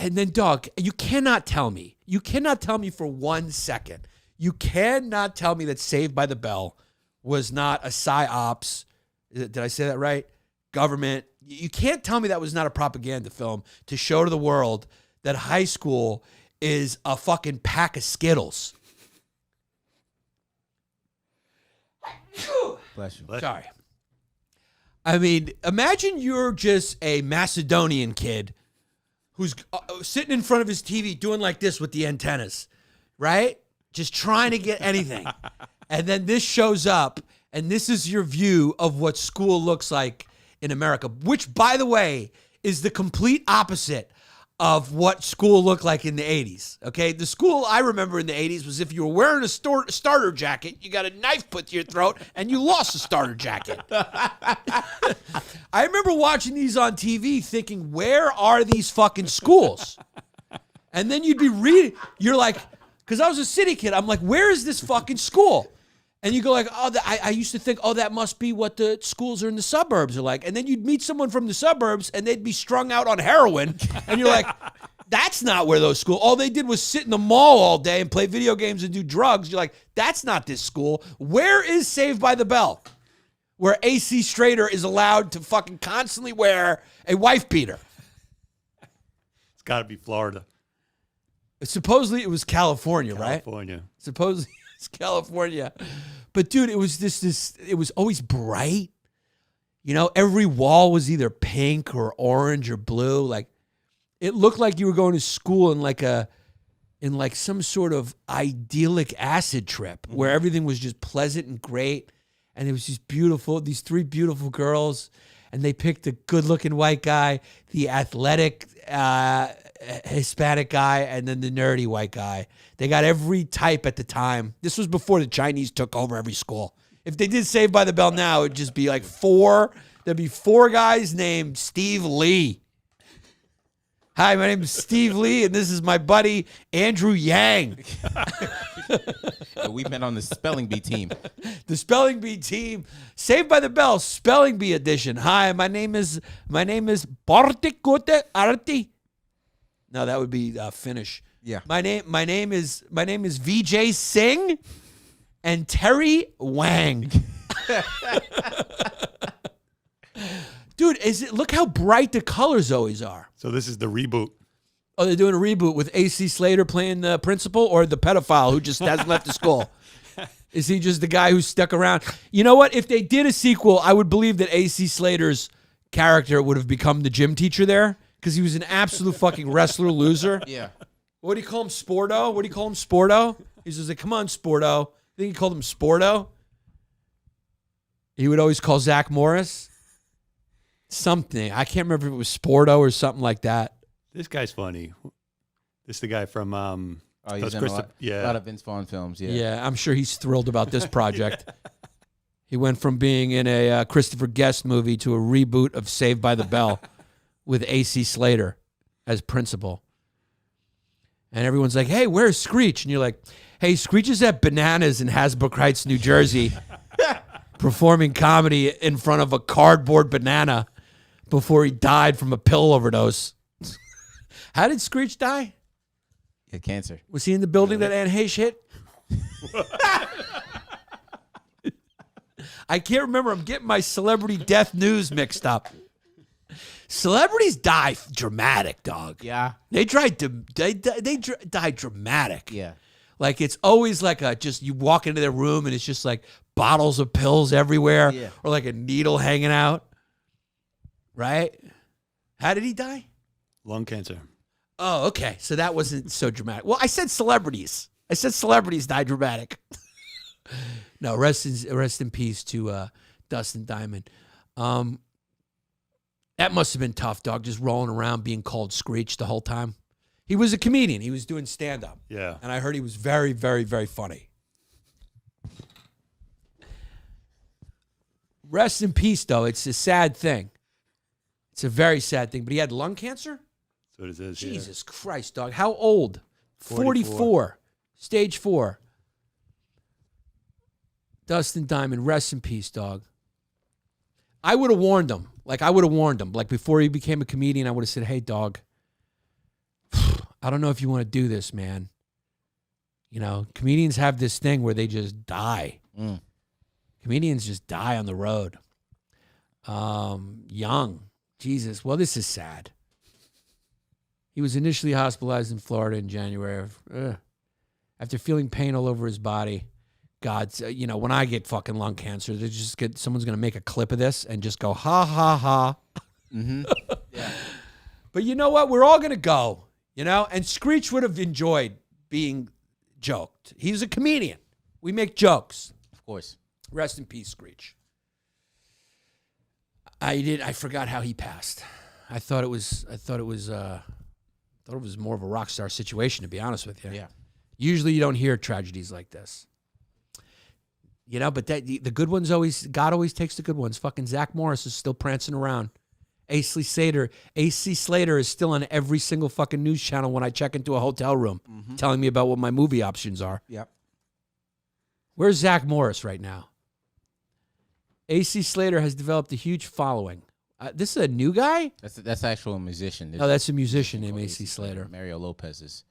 And then, dog, you cannot tell me for 1 second, you cannot tell me that Saved by the Bell was not a psyops. Did I say that right? Government. You can't tell me that was not a propaganda film to show to the world that high school is a fucking pack of Skittles. Bless you. Sorry. I mean, imagine you're just a Macedonian kid who's sitting in front of his TV doing like this with the antennas, right? Just trying to get anything. And then this shows up, and this is your view of what school looks like in America, which, by the way, is the complete opposite of what school looked like in the 80s, okay? The school I remember in the 80s was if you were wearing a starter jacket, you got a knife put to your throat, and you lost the starter jacket. I remember watching these on TV thinking, where are these fucking schools? And then you'd be reading, you're like, because I was a city kid, I'm like, where is this fucking school? And you go like, oh, I used to think, oh, that must be what the schools are in the suburbs are like. And then you'd meet someone from the suburbs, and they'd be strung out on heroin. And you're like, that's not where those schools. All they did was sit in the mall all day and play video games and do drugs. You're like, that's not this school. Where is Saved by the Bell? Where AC Strader is allowed to fucking constantly wear a wife beater. It's got to be Florida. Supposedly it was California, right? California. Supposedly it's California. But dude, it was this it was always bright. You know, every wall was either pink or orange or blue. Like it looked like you were going to school in like some sort of idyllic acid trip where everything was just pleasant and great. And it was just beautiful, these three beautiful girls, and they picked the good-looking white guy, the athletic Hispanic guy, and then the nerdy white guy. They got every type at the time. This was before the Chinese took over every school. If they did Saved by the Bell now, it'd just be like there'd be four guys named Steve Lee. Hi, my name is Steve Lee, and this is my buddy Andrew Yang. We met on the spelling bee team. The spelling bee team, Saved by the Bell, spelling bee edition. Hi, my name is Bartik Gote Arti. No, that would be Finnish. Yeah. My name is VJ Singh and Terry Wang. Dude, look how bright the colors always are. So this is the reboot. Oh, they're doing a reboot with AC Slater playing the principal or the pedophile who just hasn't left the school? Is he just the guy who stuck around? You know what? If they did a sequel, I would believe that AC Slater's character would have become the gym teacher there because he was an absolute fucking wrestler loser. Yeah. What do you call him, Sporto? What do you call him, Sporto? He's just like, come on, Sporto. I think he called him Sporto. He would always call Zach Morris something. I can't remember if it was Sporto or something like that. This guy's funny. This is the guy from he's in a lot of Vince Vaughn films. Yeah. Yeah, I'm sure he's thrilled about this project. He went from being in a Christopher Guest movie to a reboot of Saved by the Bell with AC Slater as principal. And everyone's like, hey, where's Screech? And you're like, hey, Screech is at Bananas in Hasbrook Heights, New Jersey, performing comedy in front of a cardboard banana before he died from a pill overdose. How did Screech die? Yeah, cancer. Was he in the building that Anne Heche hit? I can't remember. I'm getting my celebrity death news mixed up. Celebrities die dramatic, dog. Yeah. They die dramatic. Yeah. Like it's always like you walk into their room and it's just like bottles of pills everywhere, or like a needle hanging out. Right? How did he die? Lung cancer. Oh, okay. So that wasn't so dramatic. Well, I said celebrities. I said celebrities die dramatic. No, rest in peace to Dustin Diamond. That must have been tough, dog, just rolling around being called Screech the whole time. He was a comedian. He was doing stand-up. Yeah. And I heard he was very, very, very funny. Rest in peace, though. It's a sad thing. It's a very sad thing. But he had lung cancer? That's what it is. Jesus Christ, dog. How old? 44. Stage 4. Dustin Diamond, rest in peace, dog. I would have warned him. Like, before he became a comedian, I would have said, hey, dog, I don't know if you want to do this, man. You know, comedians have this thing where they just die. Comedians just die on the road. Young. Jesus. Well, this is sad. He was initially hospitalized in Florida in January. After feeling pain all over his body. God, you know, when I get fucking lung cancer, they just someone's going to make a clip of this and just go, ha, ha, ha. Yeah. But you know what? We're all going to go, you know? And Screech would have enjoyed being joked. He's a comedian. We make jokes. Of course. Rest in peace, Screech. I forgot how he passed. I thought it was more of a rock star situation, to be honest with you. Yeah. Usually you don't hear tragedies like this. You know, but the good ones God always takes the good ones. Fucking Zach Morris is still prancing around. AC Slater is still on every single fucking news channel when I check into a hotel room, telling me about what my movie options are. Yep. Where's Zach Morris right now? AC Slater has developed a huge following. This is a new guy? That's actual musician. Oh, that's a musician named AC Slater. Mario Lopez's.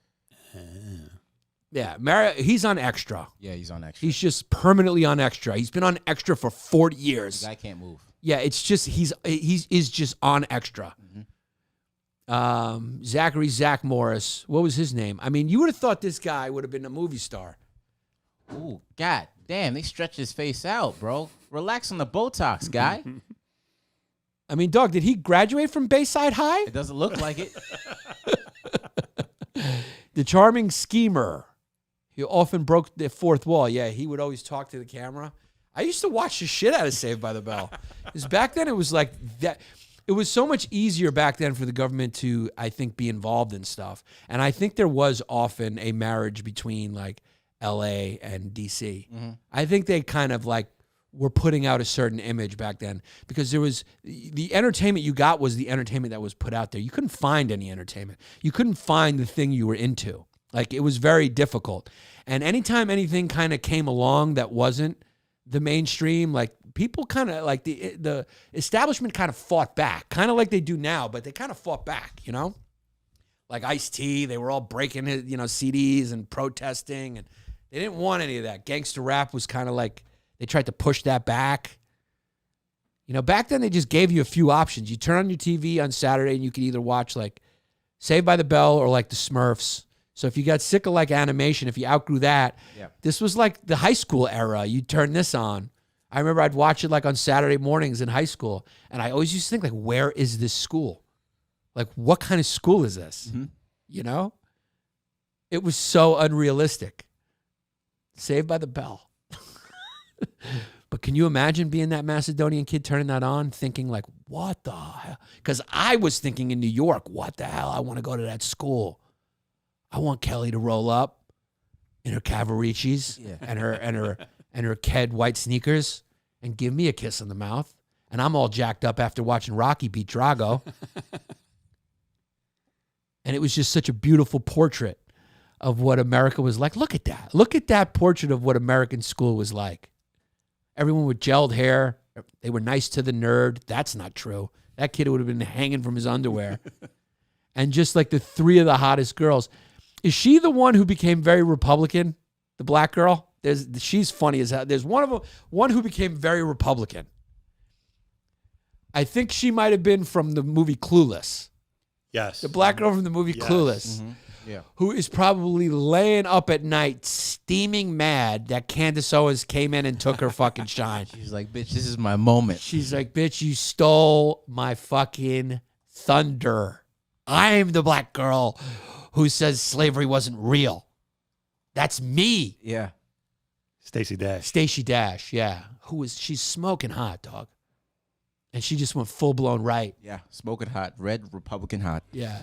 Yeah, Mario. He's on Extra. Yeah, he's on Extra. He's just permanently on Extra. He's been on Extra for 40 years. The guy can't move. Yeah, it's just he's just on Extra. Zach Morris. What was his name? I mean, you would have thought this guy would have been a movie star. Ooh, god damn! They stretched his face out, bro. Relax on the Botox, guy. I mean, dog, did he graduate from Bayside High? It doesn't look like it. The charming schemer. He often broke the fourth wall. Yeah, he would always talk to the camera. I used to watch the shit out of Saved by the Bell. Because back then it was like that. It was so much easier back then for the government to, I think, be involved in stuff. And I think there was often a marriage between like LA and DC. I think they kind of like were putting out a certain image back then because there was the entertainment you got was the entertainment that was put out there. You couldn't find any entertainment. You couldn't find the thing you were into. Like it was very difficult. And anytime anything kind of came along that wasn't the mainstream, like people kind of like the establishment kind of fought back, kind of like they do now, but they kind of fought back, you know? Like Ice-T, they were all breaking, you know, CDs and protesting, and they didn't want any of that. Gangster rap was kind of like, they tried to push that back. You know, back then they just gave you a few options. You turn on your TV on Saturday and you could either watch like Saved by the Bell or like the Smurfs. So if you got sick of like animation, if you outgrew that, this was like the high school era. You'd turn this on. I remember I'd watch it like on Saturday mornings in high school. And I always used to think like, where is this school? Like, what kind of school is this? You know? It was so unrealistic. Saved by the Bell. But can you imagine being that Macedonian kid turning that on, thinking like, what the hell? Because I was thinking in New York, what the hell? I want to go to that school. I want Kelly to roll up in her Cavariccis and her Ked white sneakers and give me a kiss on the mouth. And I'm all jacked up after watching Rocky beat Drago. And it was just such a beautiful portrait of what America was like. Look at that. Look at that portrait of what American school was like. Everyone with gelled hair. They were nice to the nerd. That's not true. That kid would have been hanging from his underwear. And just like the three of the hottest girls. Is she the one who became very Republican? The black girl? She's funny as hell. There's one who became very Republican. I think she might have been from the movie Clueless. Yes. The black girl from the movie Clueless. Yeah. Who is probably laying up at night steaming mad that Candace Owens came in and took her fucking shine. She's like, bitch, this is my moment. She's like, bitch, you stole my fucking thunder. I'm the black girl who says slavery wasn't real. That's me. Yeah. Stacey Dash, yeah. She's smoking hot, dog. And she just went full-blown right. Yeah. Smoking hot. Red Republican hot. Yeah.